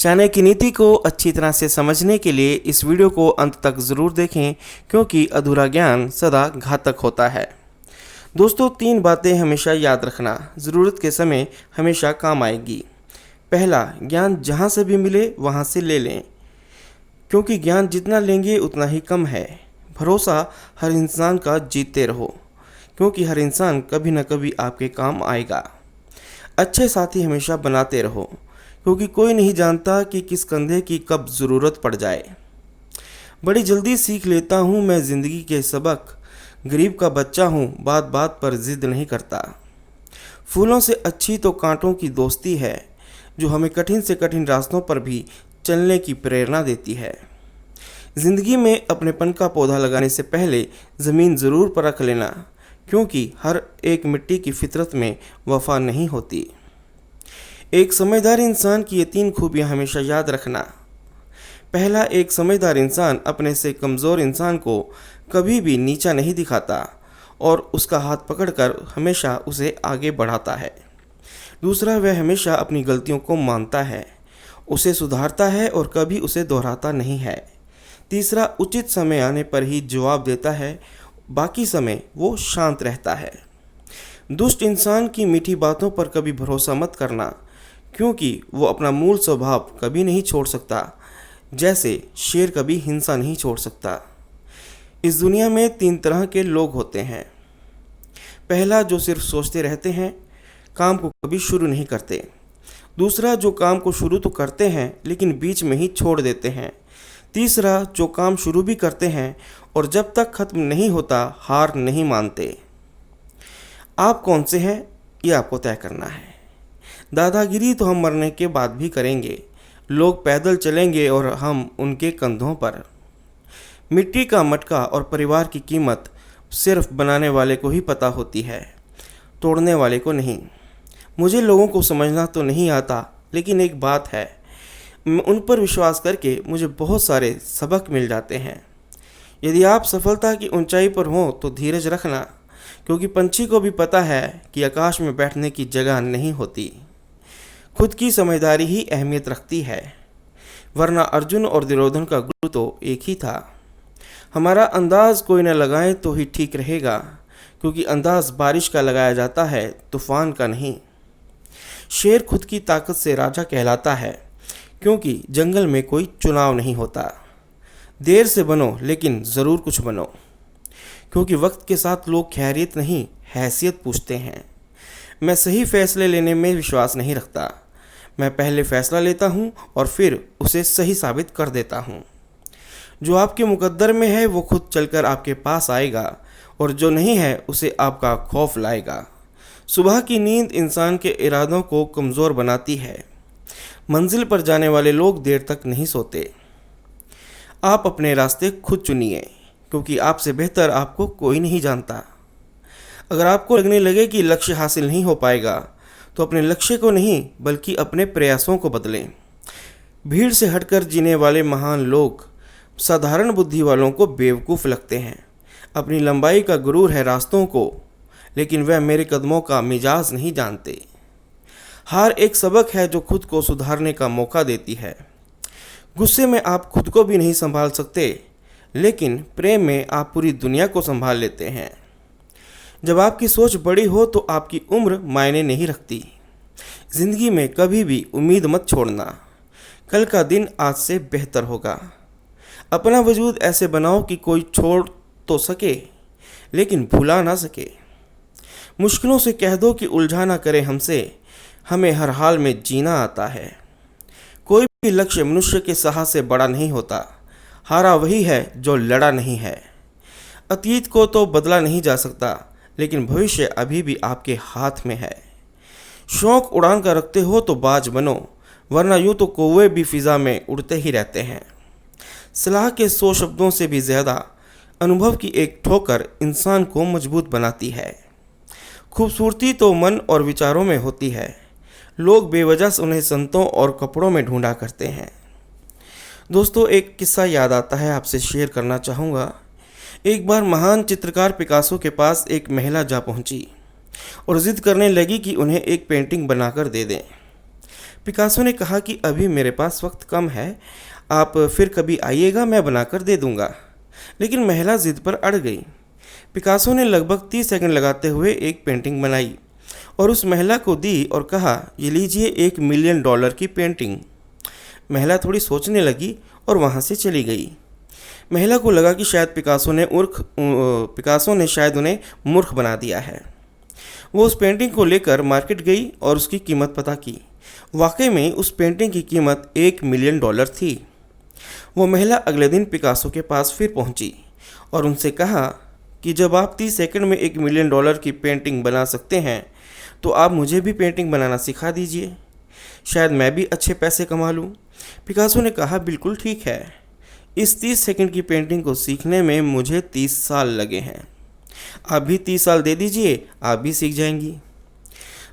चाणक्य की नीति को अच्छी तरह से समझने के लिए इस वीडियो को अंत तक ज़रूर देखें, क्योंकि अधूरा ज्ञान सदा घातक होता है। दोस्तों, 3 बातें हमेशा याद रखना, ज़रूरत के समय हमेशा काम आएगी। पहला, ज्ञान जहाँ से भी मिले वहाँ से ले लें, क्योंकि ज्ञान जितना लेंगे उतना ही कम है। भरोसा हर इंसान का जीतते रहो, क्योंकि हर इंसान कभी न कभी आपके काम आएगा। अच्छे साथी हमेशा बनाते रहो, क्योंकि कोई नहीं जानता कि किस कंधे की कब ज़रूरत पड़ जाए। बड़ी जल्दी सीख लेता हूँ मैं ज़िंदगी के सबक, गरीब का बच्चा हूँ, बात बात पर ज़िद नहीं करता। फूलों से अच्छी तो कांटों की दोस्ती है, जो हमें कठिन से कठिन रास्तों पर भी चलने की प्रेरणा देती है। ज़िंदगी में अपनेपन का पौधा लगाने से पहले ज़मीन ज़रूर परख लेना, क्योंकि हर एक मिट्टी की फितरत में वफा नहीं होती। एक समझदार इंसान की ये 3 खूबियाँ हमेशा याद रखना। पहला, एक समझदार इंसान अपने से कमज़ोर इंसान को कभी भी नीचा नहीं दिखाता और उसका हाथ पकड़कर हमेशा उसे आगे बढ़ाता है। दूसरा, वह हमेशा अपनी गलतियों को मानता है, उसे सुधारता है और कभी उसे दोहराता नहीं है। तीसरा, उचित समय आने पर ही जवाब देता है, बाकी समय वो शांत रहता है। दुष्ट इंसान की मीठी बातों पर कभी भरोसा मत करना, क्योंकि वो अपना मूल स्वभाव कभी नहीं छोड़ सकता, जैसे शेर कभी हिंसा नहीं छोड़ सकता। इस दुनिया में 3 तरह के लोग होते हैं। पहला, जो सिर्फ सोचते रहते हैं, काम को कभी शुरू नहीं करते। दूसरा, जो काम को शुरू तो करते हैं लेकिन बीच में ही छोड़ देते हैं। तीसरा, जो काम शुरू भी करते हैं और जब तक खत्म नहीं होता हार नहीं मानते। आप कौन से हैं, ये आपको तय करना है। दादागिरी तो हम मरने के बाद भी करेंगे, लोग पैदल चलेंगे और हम उनके कंधों पर। मिट्टी का मटका और परिवार की कीमत सिर्फ बनाने वाले को ही पता होती है, तोड़ने वाले को नहीं। मुझे लोगों को समझना तो नहीं आता, लेकिन एक बात है, उन पर विश्वास करके मुझे बहुत सारे सबक मिल जाते हैं। यदि आप सफलता की ऊंचाई पर हों तो धीरज रखना, क्योंकि पंछी को भी पता है कि आकाश में बैठने की जगह नहीं होती। खुद की समझदारी ही अहमियत रखती है, वरना अर्जुन और दुर्योधन का गुरु तो एक ही था। हमारा अंदाज कोई न लगाए तो ही ठीक रहेगा, क्योंकि अंदाज बारिश का लगाया जाता है, तूफान का नहीं। शेर खुद की ताकत से राजा कहलाता है, क्योंकि जंगल में कोई चुनाव नहीं होता। देर से बनो लेकिन ज़रूर कुछ बनो, क्योंकि वक्त के साथ लोग खैरियत नहीं हैसियत पूछते हैं। मैं सही फैसले लेने में विश्वास नहीं रखता, मैं पहले फैसला लेता हूँ और फिर उसे सही साबित कर देता हूँ। जो आपके मुकद्दर में है वो खुद चलकर आपके पास आएगा, और जो नहीं है उसे आपका खौफ लाएगा। सुबह की नींद इंसान के इरादों को कमज़ोर बनाती है। मंजिल पर जाने वाले लोग देर तक नहीं सोते। आप अपने रास्ते खुद चुनिए, क्योंकि आपसे बेहतर आपको कोई नहीं जानता। अगर आपको लगने लगे कि लक्ष्य हासिल नहीं हो पाएगा, तो अपने लक्ष्य को नहीं बल्कि अपने प्रयासों को बदलें। भीड़ से हटकर जीने वाले महान लोग साधारण बुद्धि वालों को बेवकूफ़ लगते हैं। अपनी लंबाई का गुरूर है रास्तों को, लेकिन वह मेरे कदमों का मिजाज नहीं जानते। हार एक सबक है जो खुद को सुधारने का मौका देती है। गुस्से में आप खुद को भी नहीं संभाल सकते, लेकिन प्रेम में आप पूरी दुनिया को संभाल लेते हैं। जब आपकी सोच बड़ी हो तो आपकी उम्र मायने नहीं रखती। ज़िंदगी में कभी भी उम्मीद मत छोड़ना, कल का दिन आज से बेहतर होगा। अपना वजूद ऐसे बनाओ कि कोई छोड़ तो सके, लेकिन भुला ना सके। मुश्किलों से कह दो कि उलझा ना करे हमसे, हमें हर हाल में जीना आता है। कोई भी लक्ष्य मनुष्य के साहस से बड़ा नहीं होता, हारा वही है जो लड़ा नहीं है। अतीत को तो बदला नहीं जा सकता, लेकिन भविष्य अभी भी आपके हाथ में है। शौक उड़ान का रखते हो तो बाज बनो, वरना यूँ तो कौवे भी फिज़ा में उड़ते ही रहते हैं। सलाह के 100 शब्दों से भी ज़्यादा अनुभव की एक ठोकर इंसान को मजबूत बनाती है। खूबसूरती तो मन और विचारों में होती है, लोग बेवजह से उन्हें संतों और कपड़ों में ढूंढा करते हैं। दोस्तों, एक किस्सा याद आता है, आपसे शेयर करना चाहूँगा। एक बार महान चित्रकार पिकासो के पास एक महिला जा पहुंची और ज़िद करने लगी कि उन्हें एक पेंटिंग बनाकर दे दें। पिकासो ने कहा कि अभी मेरे पास वक्त कम है, आप फिर कभी आइएगा, मैं बनाकर दे दूंगा। लेकिन महिला जिद पर अड़ गई। पिकासो ने लगभग 30 सेकंड लगाते हुए एक पेंटिंग बनाई और उस महिला को दी और कहा, ये लीजिए $1 मिलियन की पेंटिंग। महिला थोड़ी सोचने लगी और वहाँ से चली गई। महिला को लगा कि शायद पिकासो ने शायद उन्हें मूर्ख बना दिया है। वो उस पेंटिंग को लेकर मार्केट गई और उसकी कीमत पता की। वाकई में उस पेंटिंग की कीमत $1 मिलियन थी। वो महिला अगले दिन पिकासो के पास फिर पहुंची और उनसे कहा कि जब आप 30 सेकंड में $1 मिलियन की पेंटिंग बना सकते हैं तो आप मुझे भी पेंटिंग बनाना सिखा दीजिए, शायद मैं भी अच्छे पैसे कमा लूँ। पिकासो ने कहा, बिल्कुल ठीक है, इस 30 सेकंड की पेंटिंग को सीखने में मुझे 30 साल लगे हैं। आप भी 30 साल दे दीजिए, आप भी सीख जाएंगी।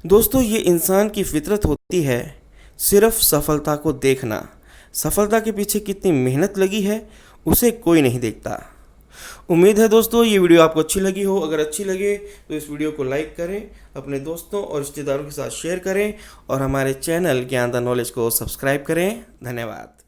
दोस्तों, ये इंसान की फितरत होती है, सिर्फ सफलता को देखना। सफलता के पीछे कितनी मेहनत लगी है उसे कोई नहीं देखता। उम्मीद है दोस्तों ये वीडियो आपको अच्छी लगी हो। अगर अच्छी लगे तो इस वीडियो को लाइक करें, अपने दोस्तों और रिश्तेदारों के साथ शेयर करें और हमारे चैनल ज्ञान द नॉलेज को सब्सक्राइब करें। धन्यवाद।